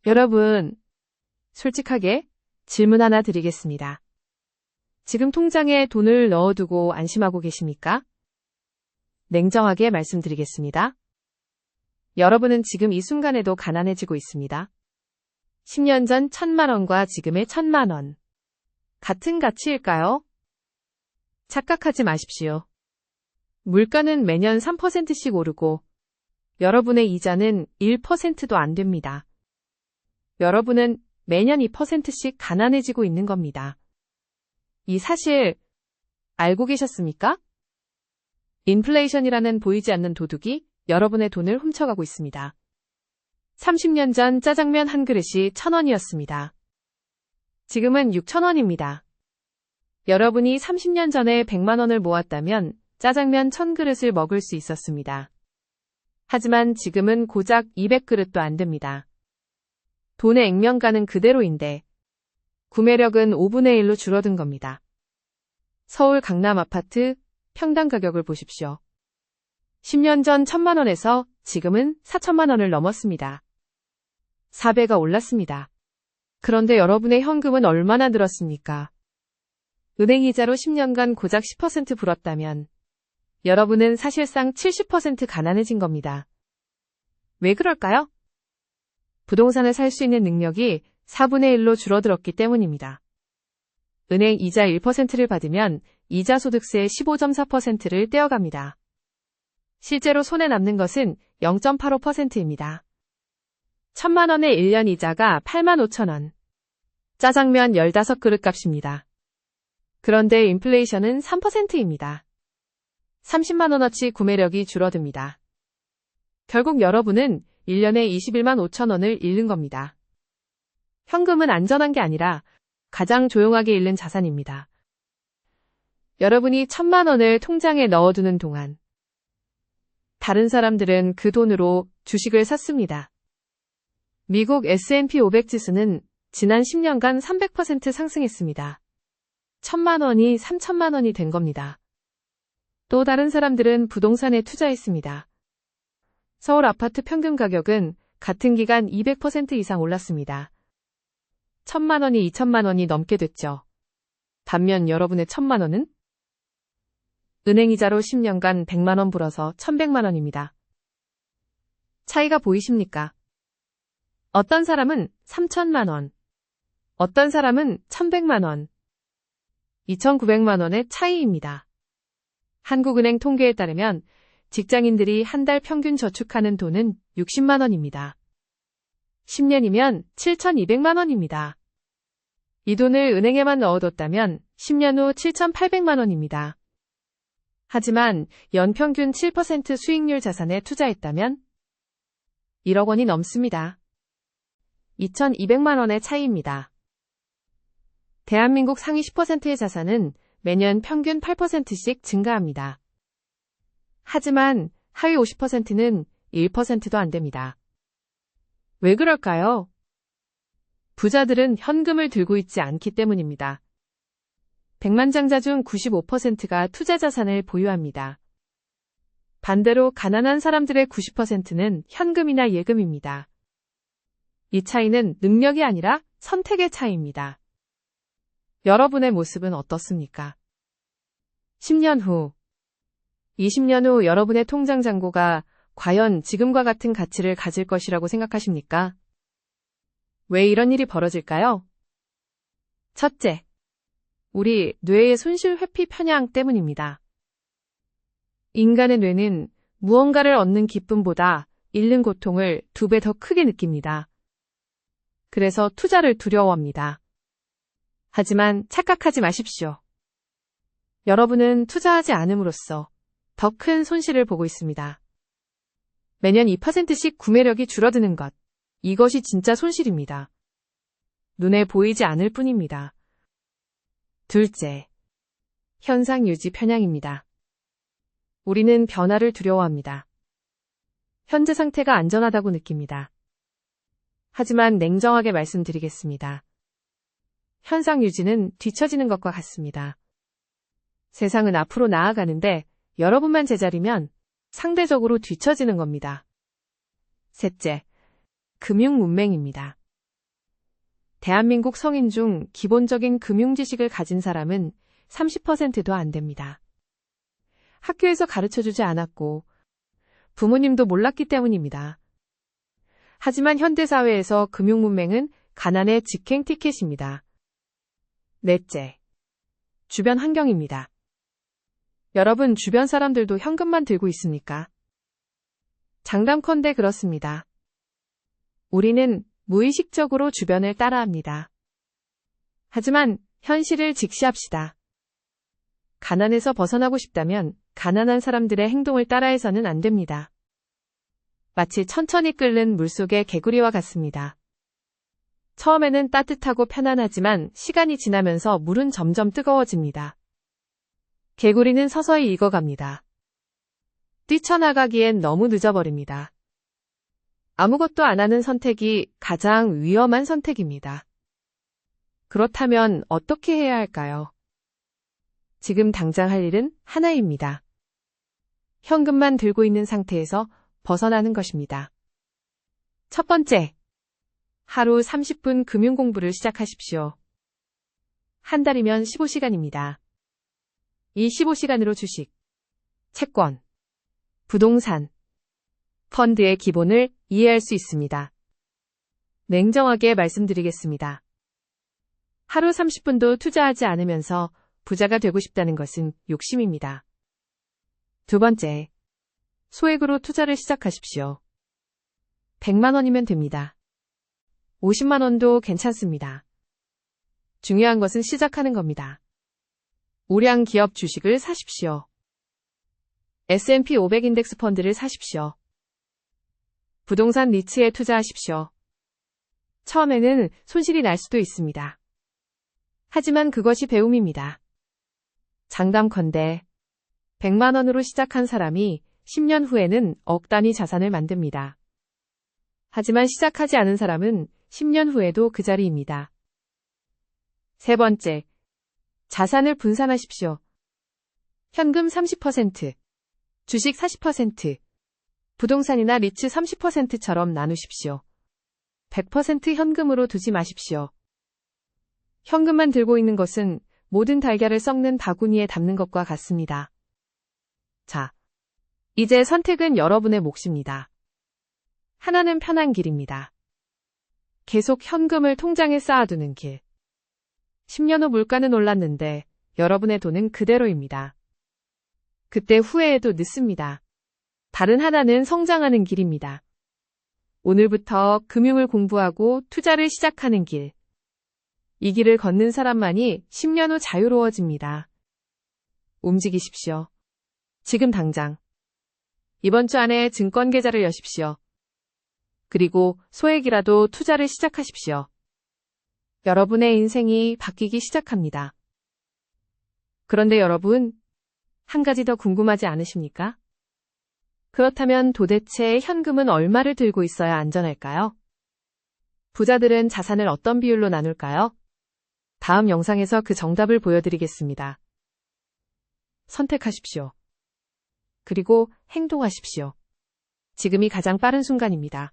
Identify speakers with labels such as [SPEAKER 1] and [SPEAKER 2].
[SPEAKER 1] 여러분, 솔직하게 질문 하나 드리겠습니다. 지금 통장에 돈을 넣어두고 안심하고 계십니까? 냉정하게 말씀드리겠습니다. 여러분은 지금 이 순간에도 가난해지고 있습니다. 10년 전 1,000만 원과 지금의 1,000만 원. 같은 가치일까요? 착각하지 마십시오. 물가는 매년 3%씩 오르고 여러분의 이자는 1%도 안 됩니다. 여러분은 매년 2%씩 가난해지고 있는 겁니다. 이 사실 알고 계셨습니까? 인플레이션이라는 보이지 않는 도둑이 여러분의 돈을 훔쳐가고 있습니다. 30년 전 짜장면 한 그릇이 1,000원이었습니다. 지금은 6,000원입니다. 여러분이 30년 전에 100만 원을 모았다면 짜장면 1,000그릇을 먹을 수 있었습니다. 하지만 지금은 고작 200그릇도 안 됩니다. 돈의 액면가는 그대로인데 구매력은 5분의 1로 줄어든 겁니다. 서울 강남 아파트 평당 가격을 보십시오. 10년 전 1,000만 원에서 지금은 4,000만 원을 넘었습니다. 4배가 올랐습니다. 그런데 여러분의 현금은 얼마나 늘었습니까? 은행 이자로 10년간 고작 10% 불었다면 여러분은 사실상 70% 가난해진 겁니다. 왜 그럴까요? 부동산을 살 수 있는 능력이 4분의 1로 줄어들었기 때문입니다. 은행 이자 1%를 받으면 이자 소득세 15.4%를 떼어갑니다. 실제로 손에 남는 것은 0.85%입니다. 1,000만 원의 1년 이자가 85,000원. 짜장면 15그릇 값입니다. 그런데 인플레이션은 3%입니다. 30만 원어치 구매력이 줄어듭니다. 결국 여러분은 1년에 21만 5천 원을 잃는 겁니다. 현금은 안전한 게 아니라 가장 조용하게 잃는 자산입니다. 여러분이 1,000만 원을 통장에 넣어두는 동안 다른 사람들은 그 돈으로 주식을 샀습니다. 미국 S&P 500 지수는 지난 10년간 300% 상승했습니다. 1,000만 원이 3,000만 원이 된 겁니다. 또 다른 사람들은 부동산에 투자했습니다. 서울 아파트 평균 가격은 같은 기간 200% 이상 올랐습니다. 1,000만 원이 2,000만 원이 넘게 됐죠. 반면 여러분의 1,000만 원은? 은행 이자로 10년간 100만 원 불어서 1,100만 원입니다. 차이가 보이십니까? 어떤 사람은 3,000만 원, 어떤 사람은 1,100만 원, 2,900만 원의 차이입니다. 한국은행 통계에 따르면 직장인들이 한 달 평균 저축하는 돈은 60만 원입니다. 10년이면 7,200만 원입니다. 이 돈을 은행에만 넣어뒀다면 10년 후 7,800만 원입니다. 하지만 연평균 7% 수익률 자산에 투자했다면 1억 원이 넘습니다. 2,200만 원의 차이입니다. 대한민국 상위 10%의 자산은 매년 평균 8%씩 증가합니다. 하지만 하위 50%는 1%도 안 됩니다. 왜 그럴까요? 부자들은 현금을 들고 있지 않기 때문입니다. 백만장자 중 95%가 투자 자산을 보유합니다. 반대로 가난한 사람들의 90%는 현금이나 예금입니다. 이 차이는 능력이 아니라 선택의 차이입니다. 여러분의 모습은 어떻습니까? 10년 후, 20년 후 여러분의 통장 잔고가 과연 지금과 같은 가치를 가질 것이라고 생각하십니까? 왜 이런 일이 벌어질까요? 첫째, 우리 뇌의 손실 회피 편향 때문입니다. 인간의 뇌는 무언가를 얻는 기쁨보다 잃는 고통을 2배 더 크게 느낍니다. 그래서 투자를 두려워합니다. 하지만 착각하지 마십시오. 여러분은 투자하지 않음으로써 더 큰 손실을 보고 있습니다. 매년 2%씩 구매력이 줄어드는 것, 이것이 진짜 손실입니다. 눈에 보이지 않을 뿐입니다. 둘째, 현상 유지 편향입니다. 우리는 변화를 두려워합니다. 현재 상태가 안전하다고 느낍니다. 하지만 냉정하게 말씀드리겠습니다. 현상 유지는 뒤처지는 것과 같습니다. 세상은 앞으로 나아가는데 여러분만 제자리면 상대적으로 뒤처지는 겁니다. 셋째, 금융 문맹입니다. 대한민국 성인 중 기본적인 금융 지식을 가진 사람은 30%도 안 됩니다. 학교에서 가르쳐주지 않았고 부모님도 몰랐기 때문입니다. 하지만 현대사회에서 금융문맹은 가난의 직행 티켓입니다. 넷째, 주변 환경입니다. 여러분 주변 사람들도 현금만 들고 있습니까? 장담컨대 그렇습니다. 우리는 무의식적으로 주변을 따라합니다. 하지만 현실을 직시합시다. 가난에서 벗어나고 싶다면 가난한 사람들의 행동을 따라해서는 안 됩니다. 마치 천천히 끓는 물속의 개구리와 같습니다. 처음에는 따뜻하고 편안하지만 시간이 지나면서 물은 점점 뜨거워집니다. 개구리는 서서히 익어갑니다. 뛰쳐나가기엔 너무 늦어버립니다. 아무것도 안 하는 선택이 가장 위험한 선택입니다. 그렇다면 어떻게 해야 할까요? 지금 당장 할 일은 하나입니다. 현금만 들고 있는 상태에서 벗어나는 것입니다. 첫 번째, 하루 30분 금융 공부를 시작하십시오. 한 달이면 15시간입니다. 이 15시간으로 주식, 채권, 부동산, 펀드의 기본을 이해할 수 있습니다. 냉정하게 말씀드리겠습니다. 하루 30분도 투자하지 않으면서 부자가 되고 싶다는 것은 욕심입니다. 두 번째, 소액으로 투자를 시작하십시오. 100만 원이면 됩니다. 50만 원도 괜찮습니다. 중요한 것은 시작하는 겁니다. 우량 기업 주식을 사십시오. S&P 500 인덱스 펀드를 사십시오. 부동산 리츠에 투자하십시오. 처음에는 손실이 날 수도 있습니다. 하지만 그것이 배움입니다. 장담컨대 100만 원으로 시작한 사람이 10년 후에는 억 단위 자산을 만듭니다. 하지만 시작하지 않은 사람은 10년 후에도 그 자리입니다. 세 번째, 자산을 분산하십시오. 현금 30%, 주식 40%, 부동산이나 리츠 30%처럼 나누십시오. 100% 현금으로 두지 마십시오. 현금만 들고 있는 것은 모든 달걀을 썩는 바구니에 담는 것과 같습니다. 자, 이제 선택은 여러분의 몫입니다. 하나는 편한 길입니다. 계속 현금을 통장에 쌓아두는 길. 10년 후 물가는 올랐는데 여러분의 돈은 그대로입니다. 그때 후회해도 늦습니다. 다른 하나는 성장하는 길입니다. 오늘부터 금융을 공부하고 투자를 시작하는 길. 이 길을 걷는 사람만이 10년 후 자유로워집니다. 움직이십시오. 지금 당장. 이번 주 안에 증권 계좌를 여십시오. 그리고 소액이라도 투자를 시작하십시오. 여러분의 인생이 바뀌기 시작합니다. 그런데 여러분, 한 가지 더 궁금하지 않으십니까? 그렇다면 도대체 현금은 얼마를 들고 있어야 안전할까요? 부자들은 자산을 어떤 비율로 나눌까요? 다음 영상에서 그 정답을 보여드리겠습니다. 선택하십시오. 그리고 행동하십시오. 지금이 가장 빠른 순간입니다.